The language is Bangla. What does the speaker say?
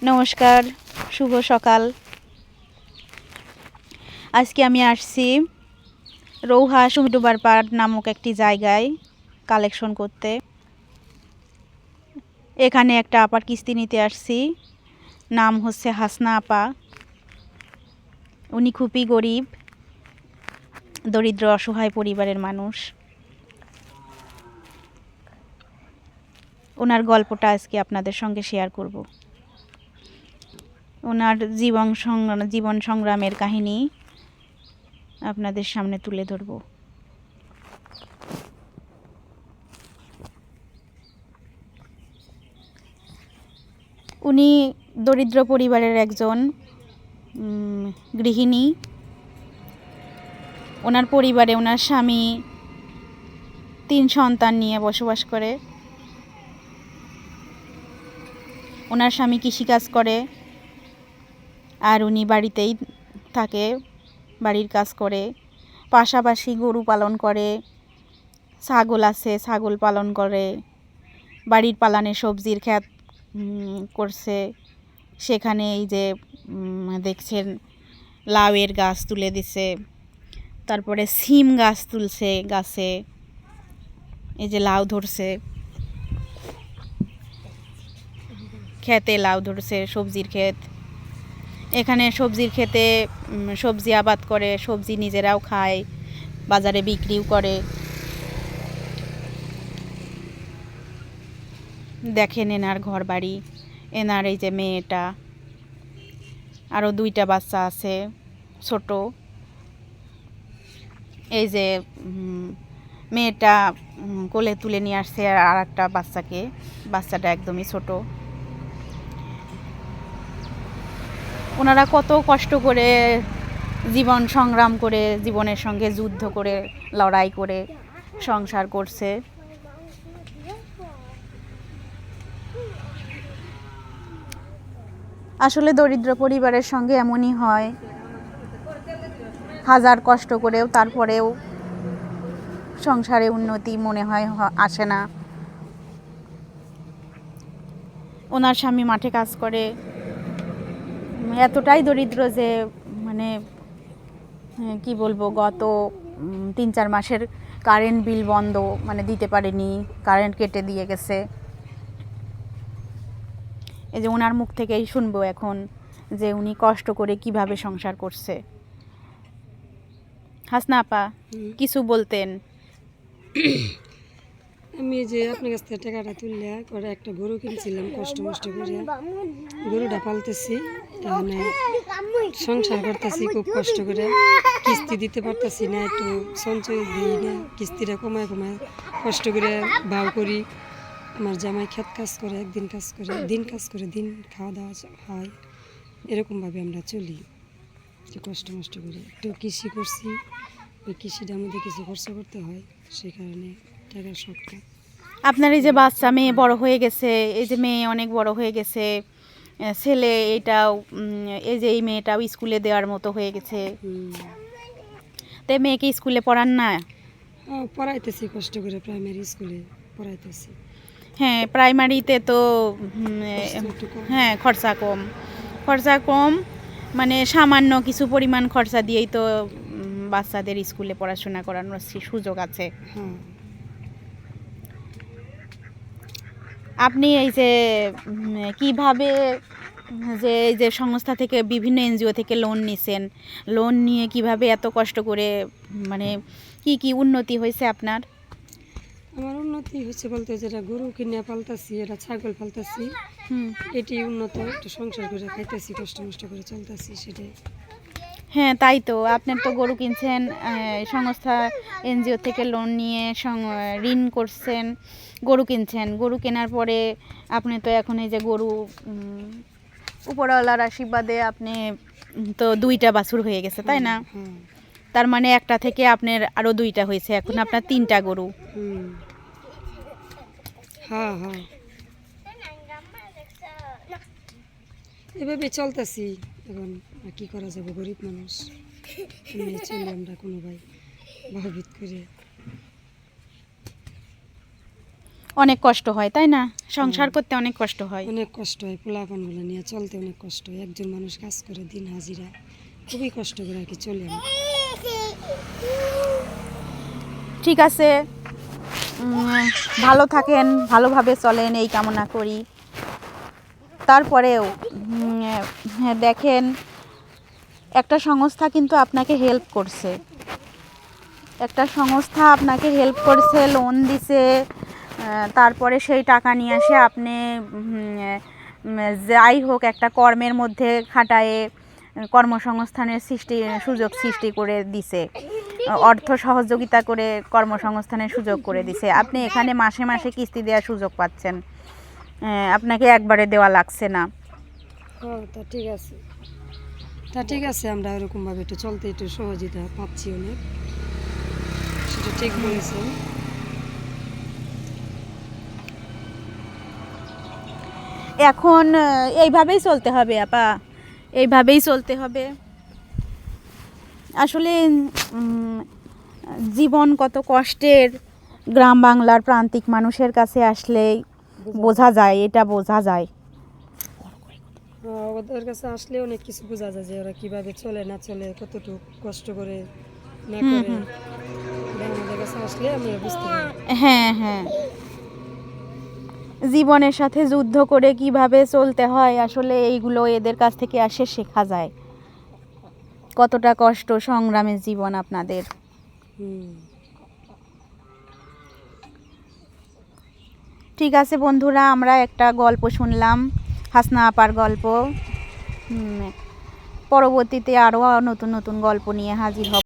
নমস্কার, শুভ সকাল। আজকে আমি আসছি রৌহা সুমিডুবার পাড় নামক একটি জায়গায় কালেকশন করতে। এখানে একটা আপার কিস্তি নিতে আসছি, নাম হচ্ছে হাসনা আপা। উনি খুবই গরিব, দরিদ্র অসহায় পরিবারের মানুষ। ওনার গল্পটা আজকে আপনাদের সঙ্গে শেয়ার করব। ওনার জীবন সংগ্রামের কাহিনী আপনাদের সামনে তুলে ধরব। উনি দরিদ্র পরিবারের একজন গৃহিণী। ওনার পরিবারে ওনার স্বামী 3 সন্তান নিয়ে বসবাস করে। ওনার স্বামী কৃষিকাজ করে আর উনি বাড়িতেই থাকে, বাড়ির কাজ করে। পাশাপাশি গরু পালন করে, ছাগল আছে, ছাগল পালন করে। বাড়ির পালানে সবজির ক্ষেত করছে। সেখানে এই যে দেখছেন লাউয়ের গাছ তুলে দিছে, তারপরে সিম গাছ তুলছে, গাছে এই যে লাউ ধরছে, ক্ষেতে লাউ ধরছে, সবজির ক্ষেত। এখানে সবজির ক্ষেতে সবজি আবাদ করে, সবজি নিজেরাও খায়, বাজারে বিক্রিও করে। দেখেন এনার ঘর বাড়ি, এনার এই যে মেয়েটা, আরও 2টা বাচ্চা আছে ছোট। এই যে মেয়েটা কোলে তুলে নিয়ে আসছে আর একটা বাচ্চাকে, বাচ্চাটা একদমই ছোট। ওনারা কত কষ্ট করে জীবন সংগ্রাম করে, জীবনের সঙ্গে যুদ্ধ করে, লড়াই করে সংসার করছে। আসলে দরিদ্র পরিবারের সঙ্গে এমনই হয়, হাজার কষ্ট করেও তারপরেও সংসারে উন্নতি মনে হয় আসে না। ওনার স্বামী মাঠে কাজ করে, এতটাই দরিদ্র যে মানে কি বলবো, গত 3-4 মাসের কারেন্ট বিল বন্ধ, মানে দিতে পারেনি, কারেন্ট কেটে দিয়ে গেছে। এই যে ওনার মুখ থেকেই শুনবো এখন যে উনি কষ্ট করে কিভাবে সংসার করছে। হাসনা আপা, কিছু বলতেন? আমি যে আপনার কাছ থেকে টাকাটা তুললে করে একটা গরু কিনছিলাম, কষ্ট করে গরুটা পালতেছি, তাহলে সংসার করতেছি খুব কষ্ট করে, কিস্তি দিতে পারতেছি না, একটু সঞ্চয় দিই না, কিস্তিটা কমায় কষ্ট করে ভাও করি। আমার জামাই ক্ষেত কাজ করে, একদিন কাজ করে, দিন কাজ করে, দিন খাওয়া দাওয়া হয়, এরকমভাবে আমরা চলি। একটু কষ্ট করে একটু কৃষি করছি, ওই কৃষিটার মধ্যে কিছু খরচ করতে হয়, সেই কারণে টাকার শখটা। আপনার এই যে বাচ্চা, মেয়ে বড় হয়ে গেছে, এই যে মেয়ে অনেক বড় হয়ে গেছে, ছেলে এটাও, এই যে এই মেয়েটাও স্কুলে দেওয়ার মতো হয়ে গেছে, তাই মেয়েকে স্কুলে পড়ান না? পড়াইতেছি কষ্ট করে, প্রাইমারি স্কুলে পড়াইতেছি। হ্যাঁ, প্রাইমারিতে তো হ্যাঁ খরচা কম, মানে সামান্য কিছু পরিমাণ খরচা দিয়েই তো বাচ্চাদের স্কুলে পড়াশোনা করানোর সুযোগ আছে। আপনি এই যে কিভাবে যে এই যে সংস্থা থেকে, বিভিন্ন এনজিও থেকে লোন নিছেন, লোন নিয়ে কিভাবে এত কষ্ট করে, মানে কি উন্নতি হয়েছে আপনার? আমার উন্নতি হচ্ছে বলতে, যেটা গরু কিনে পালতাছি, এটা ছাগল পালতাছি, এটি উন্নত, একটু সংসার করে খাইতেছি, কষ্ট করে চলতেছি, সেটাই। হ্যাঁ, তাই তো। আপনার তো গরু কিনছেন, সংস্থা এনজিও থেকে লোন নিয়ে ঋণ করছেন, গরু কিনছেন। গরু কেনার পরে আপনি তো এখন এই যে গরু, উপরওয়ালার আশীর্বাদে আপনি তো 2টা বাছুর হয়ে গেছে, তাই না? তার মানে একটা থেকে আপনার আরও 2টা হয়েছে, এখন আপনার 3টা গরু। এভাবে চলতেছি। এখন কি করা যাবে, গরিব মানুষ, চলি আমরা কোনো ভাই ভাবিত করে। অনেক কষ্ট হয় তাই না, সংসার করতে অনেক কষ্ট হয়। অনেক কষ্ট হয়, পোলাপানগুলো নিয়ে চলতে অনেক কষ্ট হয়। একজন মানুষ কাজ করে দিন হাজিরা, খুবই কষ্ট করে আর কি চলে আমি। ঠিক আছে, ভালো থাকেন, ভালোভাবে চলেন এই কামনা করি। তারপরেও দেখেন একটা সংস্থা কিন্তু আপনাকে হেল্প করছে, একটা সংস্থা আপনাকে হেল্প করছে, লোন দিছে, তারপরে সেই টাকা নিয়ে এসে আপনি যাই হোক একটা কর্মের মধ্যে খাটায়ে কর্মসংস্থানের সুযোগ সৃষ্টি করে দিছে, অর্থ সহযোগিতা করে কর্মসংস্থানের সুযোগ করে দিছে। আপনি এখানে মাসে মাসে কিস্তি দেওয়ার সুযোগ পাচ্ছেন, আপনাকে একবারে দেওয়া লাগছে না। তা ঠিক আছে, তা ঠিক আছে, আমরা ওরকমভাবে একটু চলতে একটু সহযোগিতা পাচ্ছি অনেক, সেটা ঠিক বলেছেন। এখন এইভাবেই চলতে হবে আপা, এইভাবেই চলতে হবে। আসলে জীবন কত কষ্টের, গ্রাম বাংলার প্রান্তিক মানুষের কাছে আসলেই বোঝা যায়, এটা বোঝা যায়। ওদের কাছে আসলে অনেক কিছু বোঝা যায় যে ওরা কিভাবে চলে না চলে, কতটুকু কষ্ট করে না করে, আমাদের কাছে আসলে আমরা বুঝতে পারি। হ্যাঁ হ্যাঁ, জীবনের সাথে যুদ্ধ করে কিভাবে চলতে হয় আসলে এইগুলো এদের কাছ থেকে আসে শেখা যায়, কতটা কষ্ট সংগ্রামের জীবন আপনাদের। ঠিক আছে বন্ধুরা, আমরা একটা গল্প শুনলাম, হাসনা আপার গল্প। পরবর্তীতে আরও নতুন নতুন গল্প নিয়ে হাজির হব।